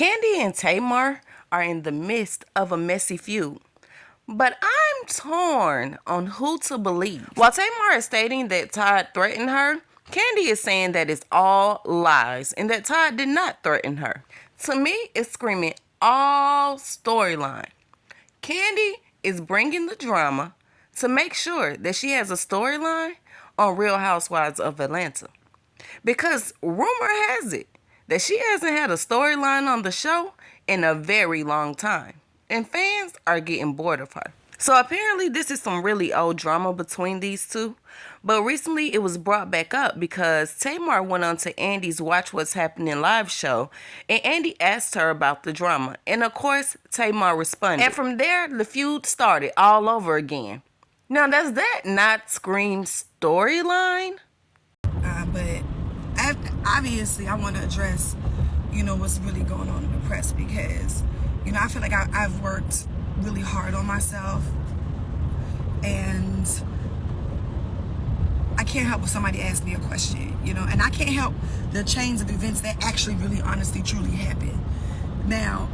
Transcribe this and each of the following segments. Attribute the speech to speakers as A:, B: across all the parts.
A: Kandi and Tamar are in the midst of a messy feud, but I'm torn on who to believe. While Tamar is stating that Todd threatened her, Kandi is saying that it's all lies and that Todd did not threaten her. To me, it's screaming all storyline. Kandi is bringing the drama to make sure that she has a storyline on Real Housewives of Atlanta. Because rumor has it that she hasn't had a storyline on the show in a very long time, and fans are getting bored of her. So apparently this is some really old drama between these two, but recently it was brought back up because Tamar went on to Andy's Watch What's Happening live show, and Andy asked her about the drama, and of course Tamar responded. And from there, the feud started all over again. Now, does that not scream storyline?
B: But obviously I want to address, what's really going on in the press because, I feel like I've worked really hard on myself, and I can't help when somebody asks me a question, and I can't help the chains of events that actually really honestly truly happened. Now,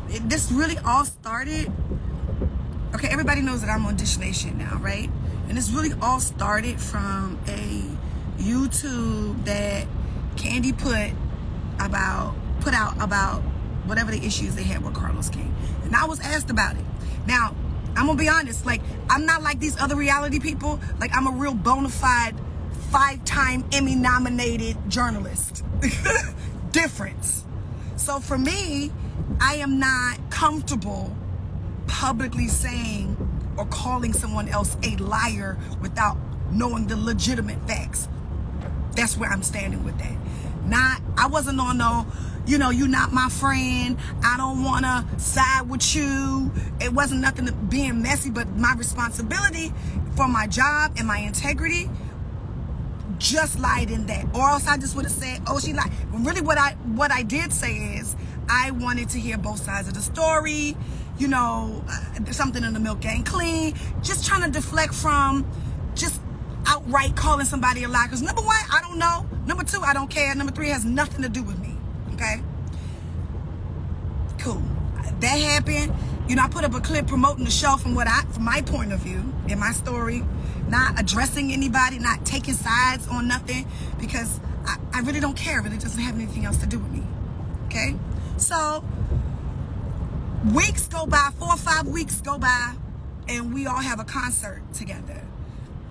B: this really all started, okay, everybody knows that I'm on Dish Nation now, right? And this really all started from a YouTube that Kandi put out about whatever the issues they had with Carlos King. And I was asked about it. Now, I'm gonna be honest, I'm not like these other reality people. I'm a real bona fide 5-time Emmy nominated journalist. Difference. So for me, I am not comfortable publicly saying or calling someone else a liar without knowing the legitimate facts. That's where I'm standing with that. I wasn't on no, you're not my friend, I don't want to side with you. It wasn't nothing to being messy, but my responsibility for my job and my integrity just lied in that. Or else I just would have said, oh, she lied. But really what I did say is I wanted to hear both sides of the story. Something in the milk ain't clean. Just trying to deflect from just outright calling somebody a liar. Because number one, I don't know. Number two, I don't care. Number three, has nothing to do with me. Okay? Cool. That happened. I put up a clip promoting the show from my point of view in my story, not addressing anybody, not taking sides on nothing, because I really don't care. It really doesn't have anything else to do with me. Okay? So weeks go by, 4 or 5 weeks go by, and we all have a concert together.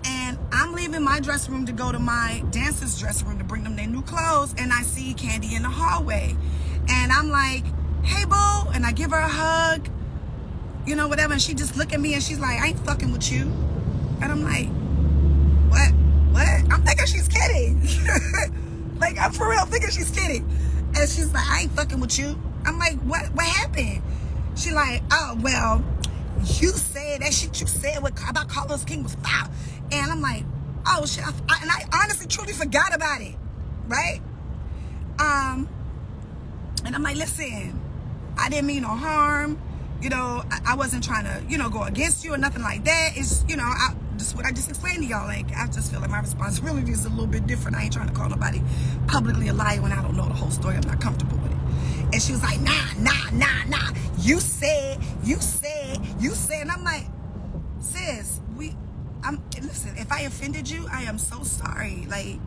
B: And I'm leaving my dressing room to go to my dancer's dressing room to bring them their new clothes, and I see Kandi in the hallway. And I'm like, hey, boo, and I give her a hug, whatever, and she just look at me and she's like, I ain't fucking with you. And I'm like, what? I'm thinking she's kidding. I'm for real thinking she's kidding. And she's like, I ain't fucking with you. I'm like, what happened? She like, oh, well, you said that shit you said about Carlos King was foul. And I'm like, oh, shit. And I honestly, truly forgot about it. Right? And I'm like, listen, I didn't mean no harm. I wasn't trying to, go against you or nothing like that. It's, just what I just explained to y'all. I just feel like my responsibility is a little bit different. I ain't trying to call nobody publicly a liar when I don't know the whole story. I'm not comfortable with it. And she was like, nah. You said. And I'm like, sis, listen, if I offended you, I am so sorry. I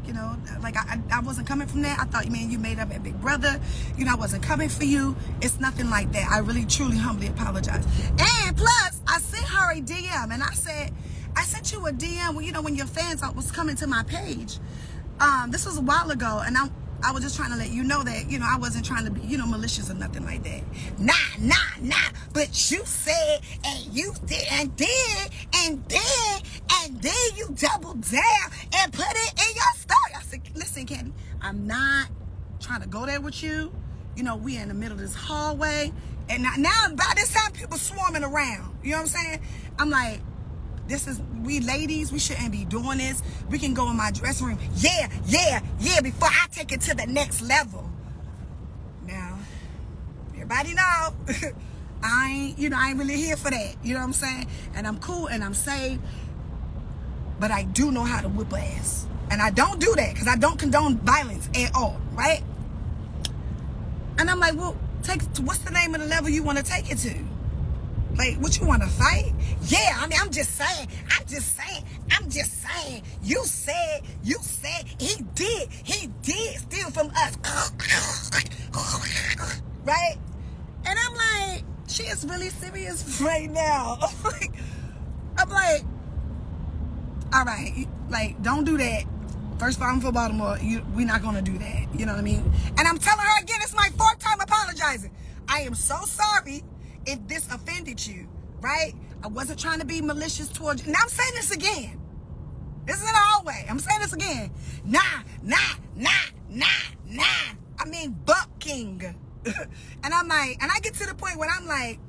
B: wasn't coming from that. I thought, man, you made up at Big Brother. I wasn't coming for you. It's nothing like that. I really, truly, humbly apologize. And plus, I sent her a DM, and I said, I sent you a DM when your fans was coming to my page. This was a while ago, and I was just trying to let you know that, I wasn't trying to be, malicious or nothing like that. Nah. But you said, and you did, and then you doubled down and put it in your story. I said, listen, Kandi, I'm not trying to go there with you. We in the middle of this hallway. And now by this time, people swarming around. You know what I'm saying? I'm like, we ladies, we shouldn't be doing this. We can go in my dressing room. Yeah, before I take it to the next level. Now, everybody know, I ain't really here for that. You know what I'm saying? And I'm cool and I'm safe, but I do know how to whip ass. And I don't do that because I don't condone violence at all, right? And I'm like, well, what's the name of the level you want to take it to? Like, what, you want to fight? Yeah, I mean, I'm just saying. You said, he did steal from us. Right? And I'm like, she is really serious right now. I'm like, all right, like, don't do that. First of all, I'm from Baltimore. We're not going to do that. You know what I mean? And I'm telling her again, it's my 4th time apologizing. I am so sorry if this offended you, right? I wasn't trying to be malicious towards you. Now I'm saying this again. This is in the hallway. I'm saying this again. Nah. I mean, Buck King. And I'm like, and I get to the point where I'm like,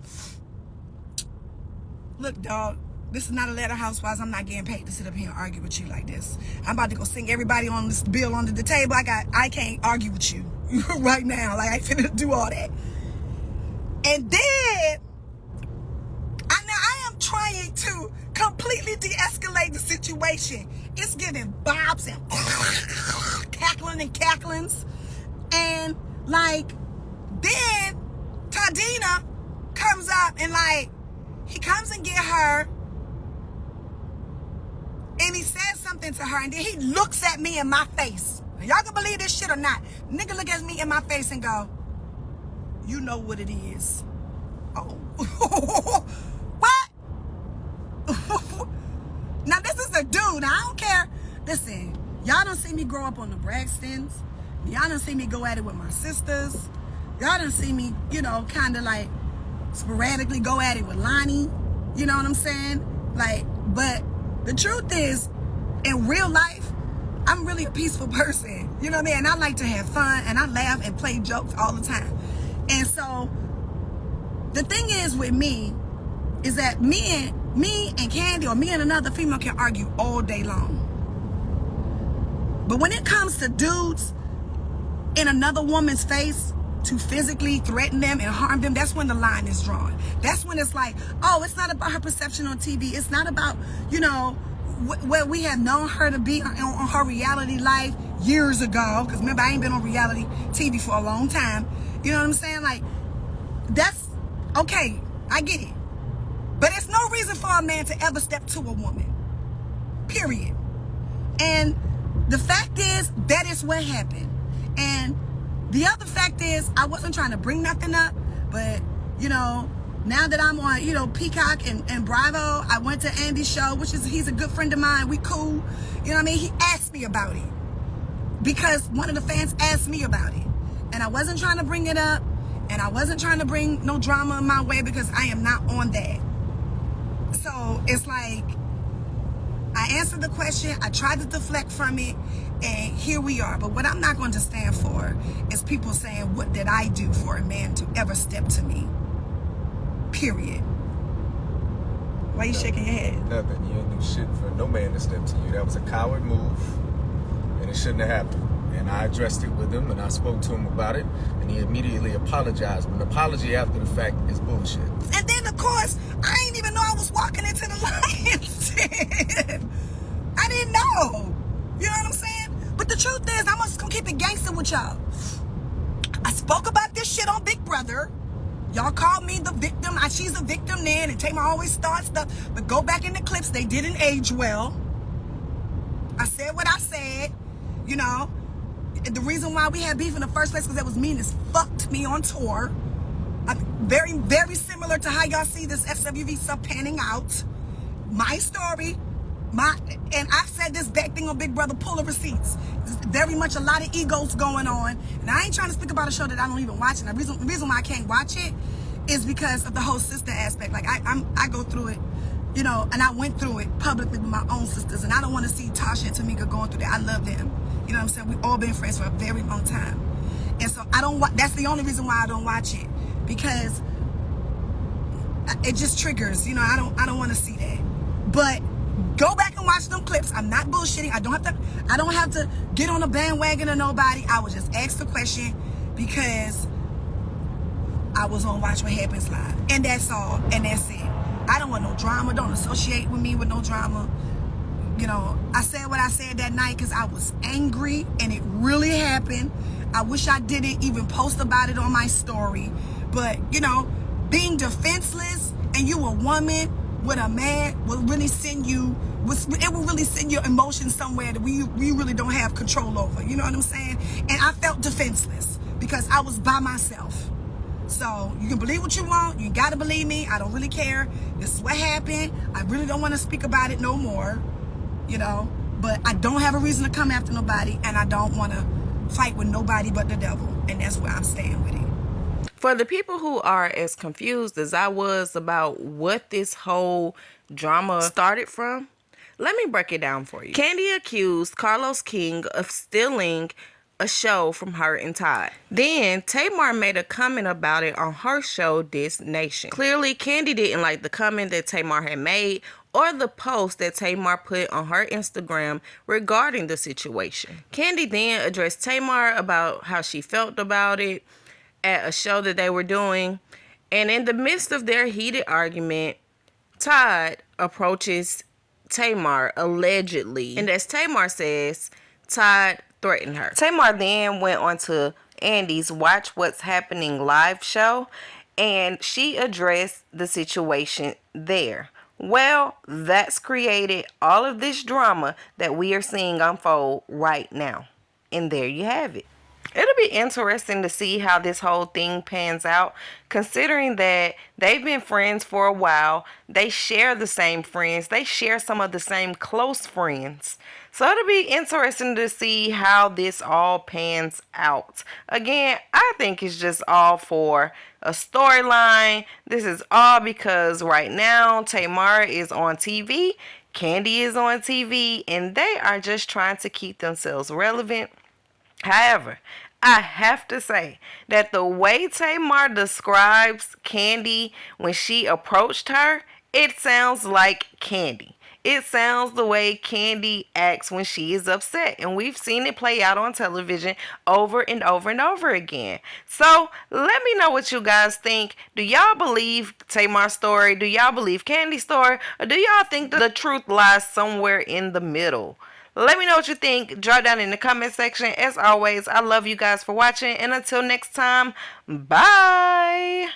B: look, dog, this is not Atlanta Housewives. I'm not getting paid to sit up here and argue with you like this. I'm about to go sing everybody on this bill under the table. I can't argue with you right now. Like, I ain't finna do all that. And then, I am trying to completely de-escalate the situation. It's giving bobs and cackling and cacklings. And, like, then Tadina comes up and, like, he comes and get her. And he says something to her. And then he looks at me in my face. Y'all can believe this shit or not. Nigga look at me in my face and go, you know what it is. Oh. What? Now, this is a dude. Now, I don't care. Listen, y'all done see me grow up on the Braxtons. Y'all done see me go at it with my sisters. Y'all done see me, you know, kind of like sporadically go at it with Lonnie. You know what I'm saying? Like, but the truth is, in real life, I'm really a peaceful person. You know what I mean? And I like to have fun, and I laugh and play jokes all the time. And so, the thing is with me, is that me and Kandi, or me and another female, can argue all day long. But when it comes to dudes in another woman's face to physically threaten them and harm them, that's when the line is drawn. That's when it's like, oh, it's not about her perception on TV. It's not about, you know, where we have known her to be on her reality life years ago. Because remember, I ain't been on reality TV for a long time. You know what I'm saying? Like, that's okay. I get it. But it's no reason for a man to ever step to a woman. Period. And the fact is, that is what happened. And the other fact is, I wasn't trying to bring nothing up, but, you know, now that I'm on, you know, Peacock and Bravo, I went to Andy's show, he's a good friend of mine. We cool. You know what I mean? He asked me about it because one of the fans asked me about it. And I wasn't trying to bring it up, and I wasn't trying to bring no drama in my way because I am not on that. So it's like, I answered the question, I tried to deflect from it, and here we are. But what I'm not going to stand for is people saying, what did I do for a man to ever step to me? Period. Why you shaking your head?
C: Nothing. You ain't do shit for no man to step to you. That was a coward move, and it shouldn't have happened. And I addressed it with him, and I spoke to him about it, and he immediately apologized. But an apology after the fact is bullshit.
B: And then, of course, I didn't even know I was walking into the lion's den. I didn't know. You know what I'm saying? But the truth is, I'm just going to keep it gangster with y'all. I spoke about this shit on Big Brother. Y'all called me the victim. She's a victim then, and Tamar always starts stuff. But go back in the clips. They didn't age well. I said what I said, you know. The reason why we had beef in the first place because that was mean as fuck to me on tour. Very, very similar to how y'all see this FWV stuff panning out. My story, and I've said this back thing on Big Brother, pull the receipts. There's very much a lot of egos going on. And I ain't trying to speak about a show that I don't even watch. And the reason why I can't watch it is because of the whole sister aspect. Like, I go through it, you know, and I went through it publicly with my own sisters. And I don't want to see Tasha and Tamika going through that. I love them. You know what I'm saying? We've all been friends for a very long time. And so that's the only reason why I don't watch it. Because it just triggers, you know, I don't want to see that. But go back and watch them clips. I'm not bullshitting. I don't have to get on a bandwagon of nobody. I would just ask the question because I was on Watch What Happens Live. And that's all. And that's it. I don't want no drama. Don't associate with me with no drama. You know, I said what I said that night because I was angry and it really happened. I wish I didn't even post about it on my story. But, you know, being defenseless and you a woman with a man will really send you, it will really send your emotions somewhere that we really don't have control over. You know what I'm saying? And I felt defenseless because I was by myself. So you can believe what you want. You gotta believe me. I don't really care. This is what happened. I really don't want to speak about it no more. You know, but I don't have a reason to come after nobody, and I don't want to fight with nobody but the devil. And that's where I'm staying with it.
A: For the people who are as confused as I was about what this whole drama started from, let me break it down for you. Kandi accused Carlos King of stealing a show from her and Todd. Then Tamar made a comment about it on her show, This Nation. Clearly, Kandi didn't like the comment that Tamar had made or the post that Tamar put on her Instagram regarding the situation. Kandi then addressed Tamar about how she felt about it at a show that they were doing. And in the midst of their heated argument, Todd approaches Tamar allegedly. And as Tamar says, Todd threatened her. Tamar then went on to Andy's Watch What's Happening live show, and she addressed the situation there. Well, that's created all of this drama that we are seeing unfold right now. And there you have it. It'll be interesting to see how this whole thing pans out, considering that they've been friends for a while. They share the same friends. They share some of the same close friends. So it'll be interesting to see how this all pans out. Again, I think it's just all for a storyline. This is all because right now Tamar is on TV, Kandi is on TV, and they are just trying to keep themselves relevant. However, I have to say that the way Tamar describes Kandi when she approached her, it sounds like Kandi. It sounds the way Kandi acts when she is upset. And we've seen it play out on television over and over and over again. So let me know what you guys think. Do y'all believe Tamar's story? Do y'all believe Kandi's story? Or do y'all think the truth lies somewhere in the middle? Let me know what you think. Drop down in the comment section. As always, I love you guys for watching. And until next time, bye.